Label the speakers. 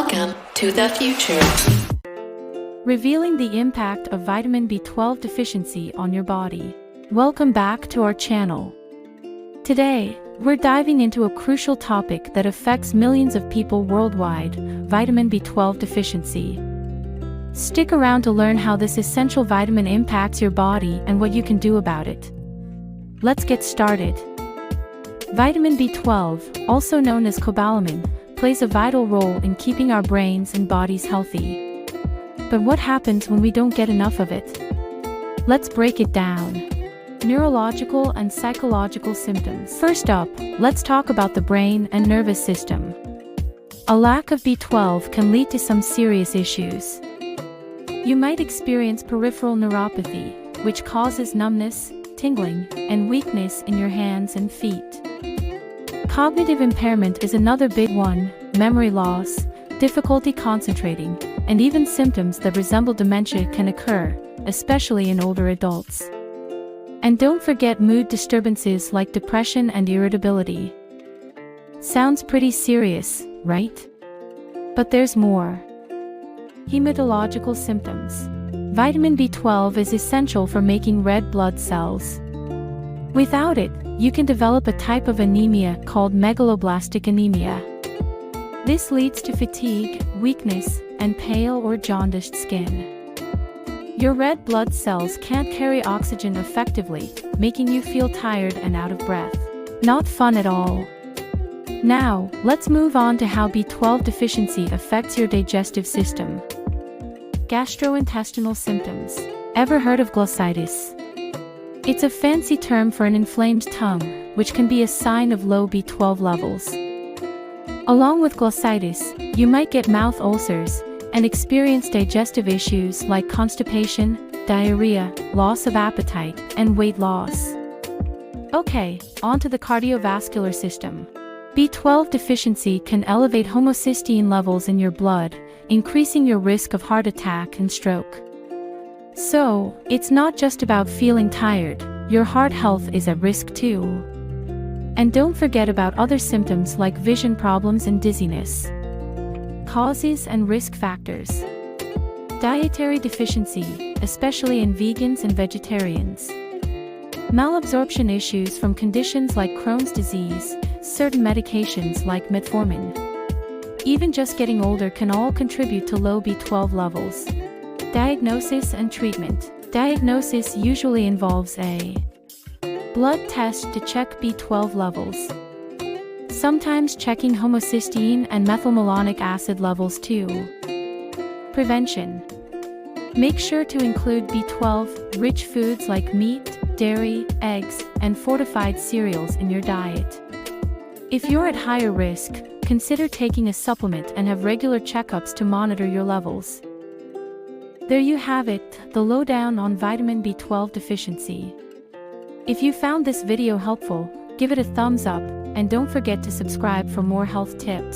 Speaker 1: Welcome to the future.
Speaker 2: Revealing the impact of vitamin B12 deficiency on your body. Welcome back to our channel. Today, we're diving into a crucial topic that affects millions of people worldwide, vitamin B12 deficiency. Stick around to learn how this essential vitamin impacts your body and what you can do about it. Let's get started. Vitamin B12, also known as cobalamin, plays a vital role in keeping our brains and bodies healthy. But what happens when we don't get enough of it? Let's break it down. Neurological and psychological symptoms. First up, let's talk about the brain and nervous system. A lack of B12 can lead to some serious issues. You might experience peripheral neuropathy, which causes numbness, tingling, and weakness in your hands and feet. Cognitive impairment is another big one. Memory loss, difficulty concentrating, and even symptoms that resemble dementia can occur, especially in older adults. And don't forget mood disturbances like depression and irritability. Sounds pretty serious, right? But there's more. Hematological symptoms. Vitamin B12 is essential for making red blood cells. Without it, you can develop a type of anemia called megaloblastic anemia. This leads to fatigue, weakness, and pale or jaundiced skin. Your red blood cells can't carry oxygen effectively, making you feel tired and out of breath. Not fun at all. Now, let's move on to how B12 deficiency affects your digestive system. Gastrointestinal symptoms. Ever heard of glossitis? It's a fancy term for an inflamed tongue, which can be a sign of low B12 levels. Along with glossitis, you might get mouth ulcers and experience digestive issues like constipation, diarrhea, loss of appetite, and weight loss. Okay, on to the cardiovascular system. B12 deficiency can elevate homocysteine levels in your blood, increasing your risk of heart attack and stroke. So, it's not just about feeling tired, your heart health is at risk too. And don't forget about other symptoms like vision problems and dizziness. Causes and risk factors. Dietary deficiency, especially in vegans and vegetarians. Malabsorption issues from conditions like Crohn's disease, certain medications like metformin. Even just getting older can all contribute to low B12 levels. Diagnosis and treatment. Diagnosis usually involves a blood test to check B12 levels. Sometimes checking homocysteine and methylmalonic acid levels too. Prevention. Make sure to include B12-rich foods like meat, dairy, eggs, and fortified cereals in your diet. If you're at higher risk, consider taking a supplement and have regular checkups to monitor your levels. There you have it, the lowdown on vitamin B12 deficiency. If you found this video helpful, give it a thumbs up, and don't forget to subscribe for more health tips.